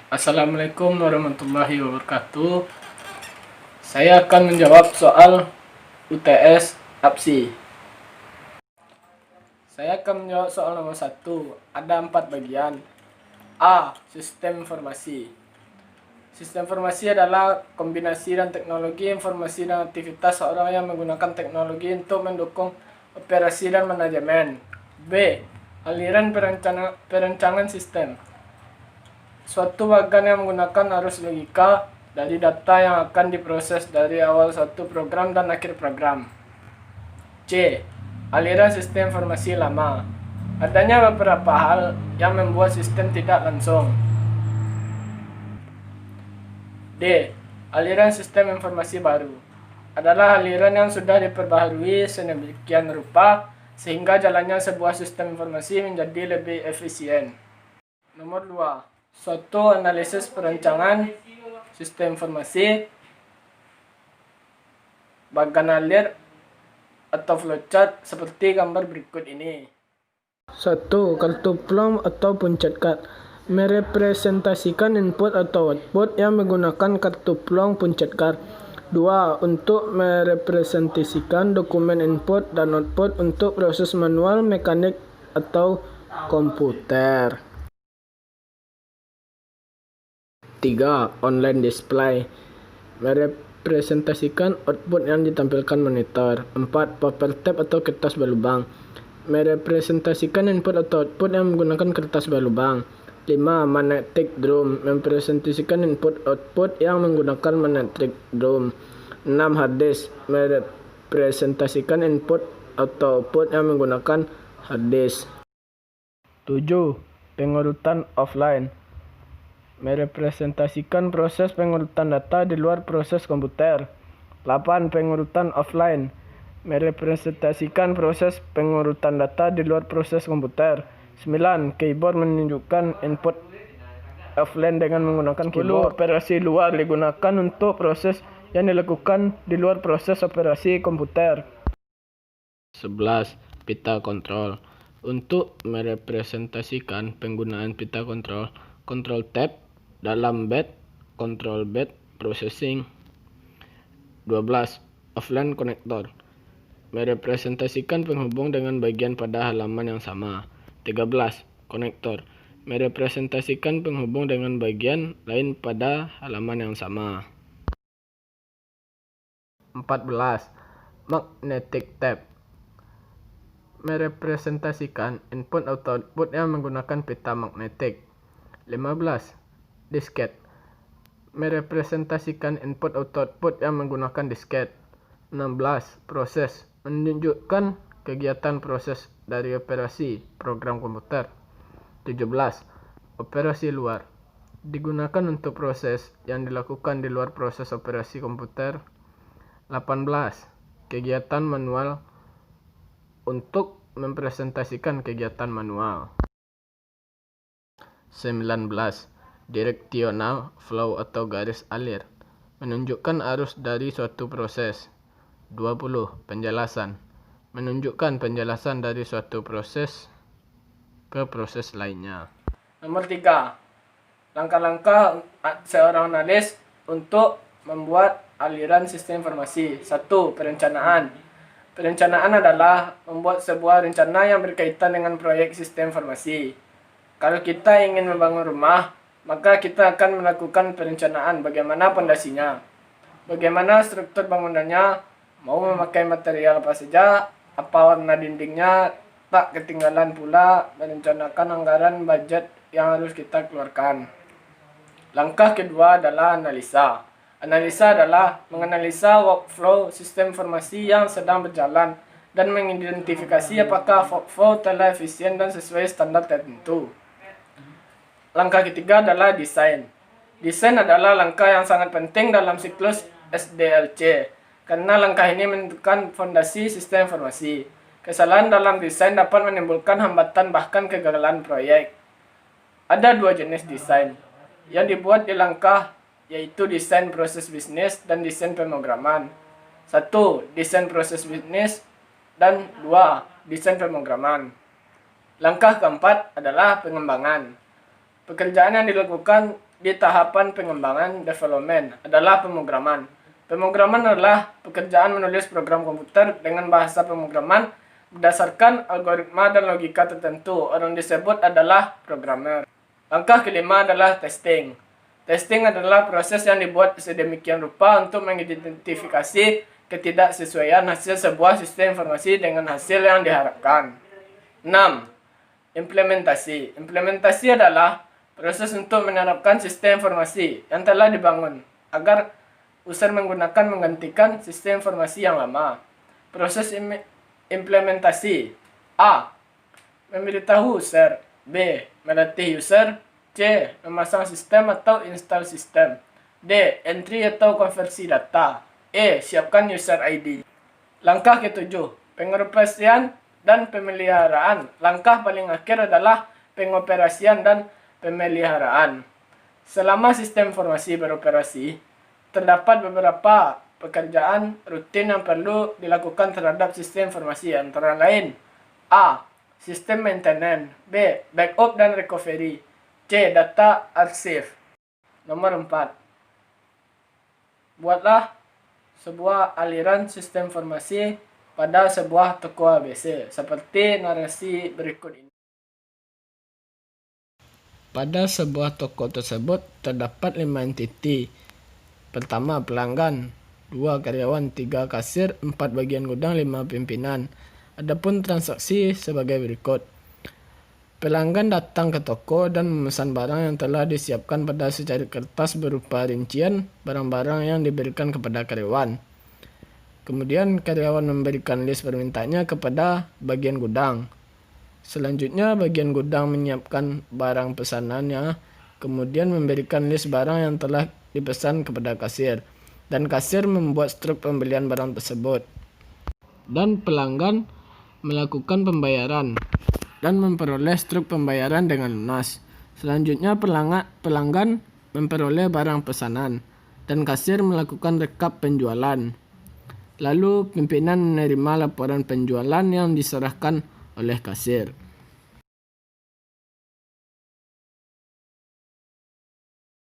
Assalamualaikum warahmatullahi wabarakatuh. Saya akan menjawab soal UTS APSI. Saya akan menjawab soal nomor 1. Ada 4 bagian. A. Sistem informasi. Sistem informasi adalah kombinasi dan teknologi informasi dan aktivitas seorang yang menggunakan teknologi untuk mendukung operasi dan manajemen. B. Aliran perencanaan sistem. Suatu bagian yang menggunakan arus logika dari data yang akan diproses dari awal suatu program dan akhir program. C. Aliran sistem informasi lama. Adanya beberapa hal yang membuat sistem tidak langsung. D. Aliran sistem informasi baru. Adalah aliran yang sudah diperbaharui sedemikian rupa sehingga jalannya sebuah sistem informasi menjadi lebih efisien. Nomor 2. Suatu analisis perencanaan sistem informasi, bagan alir atau flowchart seperti gambar berikut ini. 1. Kartu plong atau punchat card merepresentasikan input atau output yang menggunakan kartu plong punchat card. 2. Untuk merepresentasikan dokumen input dan output untuk proses manual, mekanik atau komputer. 3. Online display merepresentasikan output yang ditampilkan monitor. 4. Paper tape atau kertas berlubang merepresentasikan input atau output yang menggunakan kertas berlubang. 5. Magnetic drum merepresentasikan input output yang menggunakan magnetic drum. 6. Hard disk merepresentasikan input atau output yang menggunakan hard disk. 7. Pengurutan offline merepresentasikan proses pengurutan data di luar proses komputer. 8. Pengurutan offline merepresentasikan proses pengurutan data di luar proses komputer. 9. Keyboard menunjukkan input offline dengan menggunakan keyboard. 10. Operasi luar digunakan untuk proses yang dilakukan di luar proses operasi komputer. 11. Pita kontrol untuk merepresentasikan penggunaan pita kontrol. Control tab dalam bed, control bed processing. 12. Offline connector merepresentasikan penghubung dengan bagian pada halaman yang sama. 13. Konektor merepresentasikan penghubung dengan bagian lain pada halaman yang sama. 14. Magnetic tape merepresentasikan input atau output yang menggunakan pita magnetik. 15. Disket merepresentasikan input atau output yang menggunakan disket. 16. Proses menunjukkan kegiatan proses dari operasi program komputer. 17. Operasi luar digunakan untuk proses yang dilakukan di luar proses operasi komputer. 18. Kegiatan manual untuk mempresentasikan kegiatan manual. 19. Directional flow atau garis alir menunjukkan arus dari suatu proses. 20. Penjelasan menunjukkan penjelasan dari suatu proses ke proses lainnya. Nomor 3. Langkah-langkah seorang analis untuk membuat aliran sistem informasi. 1. Perencanaan. Perencanaan adalah membuat sebuah rencana yang berkaitan dengan proyek sistem informasi. Kalau kita ingin membangun rumah, maka kita akan melakukan perencanaan bagaimana pondasinya, bagaimana struktur bangunannya, mau memakai material apa saja, apa warna dindingnya, tak ketinggalan pula merencanakan anggaran budget yang harus kita keluarkan. Langkah kedua adalah analisa. Analisa adalah menganalisa workflow sistem informasi yang sedang berjalan dan mengidentifikasi apakah workflow telah efisien dan sesuai standar tertentu. Langkah ketiga adalah desain. Desain adalah langkah yang sangat penting dalam siklus SDLC, karena langkah ini menentukan fondasi sistem informasi. Kesalahan dalam desain dapat menimbulkan hambatan bahkan kegagalan proyek. Ada 2 jenis desain yang dibuat di langkah, yaitu desain proses bisnis dan desain pemrograman. 1. Desain proses bisnis dan 2. desain pemrograman. Langkah keempat adalah pengembangan. Pekerjaan yang dilakukan di tahapan pengembangan development adalah pemrograman. Pemrograman adalah pekerjaan menulis program komputer dengan bahasa pemrograman berdasarkan algoritma dan logika tertentu. Orang disebut adalah programmer. Langkah kelima adalah testing. Testing adalah proses yang dibuat sedemikian rupa untuk mengidentifikasi ketidaksesuaian hasil sebuah sistem informasi dengan hasil yang diharapkan. 6. Implementasi. Implementasi adalah proses untuk menerapkan sistem informasi yang telah dibangun agar user menggantikan sistem informasi yang lama. Proses implementasi: A. Memberitahu user. B. Melatih user. C. Memasang sistem atau install sistem. D. Entry atau konversi data. E. Siapkan user ID. Langkah ketujuh, pengoperasian dan pemeliharaan. Langkah paling akhir adalah pengoperasian dan pemeliharaan. Selama sistem informasi beroperasi, terdapat beberapa pekerjaan rutin yang perlu dilakukan terhadap sistem informasi, antara lain: A. Sistem maintenance. B. Backup dan recovery. C. Data archive. Nomor 4. Buatlah sebuah aliran sistem informasi pada sebuah toko ABC, seperti narasi berikut ini. Pada sebuah toko tersebut terdapat 5 entiti. Pertama, pelanggan. 2 karyawan, 3 kasir, 4 bagian gudang, 5 pimpinan. Adapun transaksi sebagai berikut. Pelanggan datang ke toko dan memesan barang yang telah disiapkan pada secari kertas berupa rincian barang-barang yang diberikan kepada karyawan. Kemudian karyawan memberikan list permintaannya kepada bagian gudang. Selanjutnya bagian gudang menyiapkan barang pesanannya, kemudian memberikan list barang yang telah dipesan kepada kasir, dan kasir membuat struk pembelian barang tersebut. Dan pelanggan melakukan pembayaran dan memperoleh struk pembayaran dengan lunas. Selanjutnya pelanggan memperoleh barang pesanan dan kasir melakukan rekap penjualan. Lalu pimpinan menerima laporan penjualan yang diserahkan oleh kasir.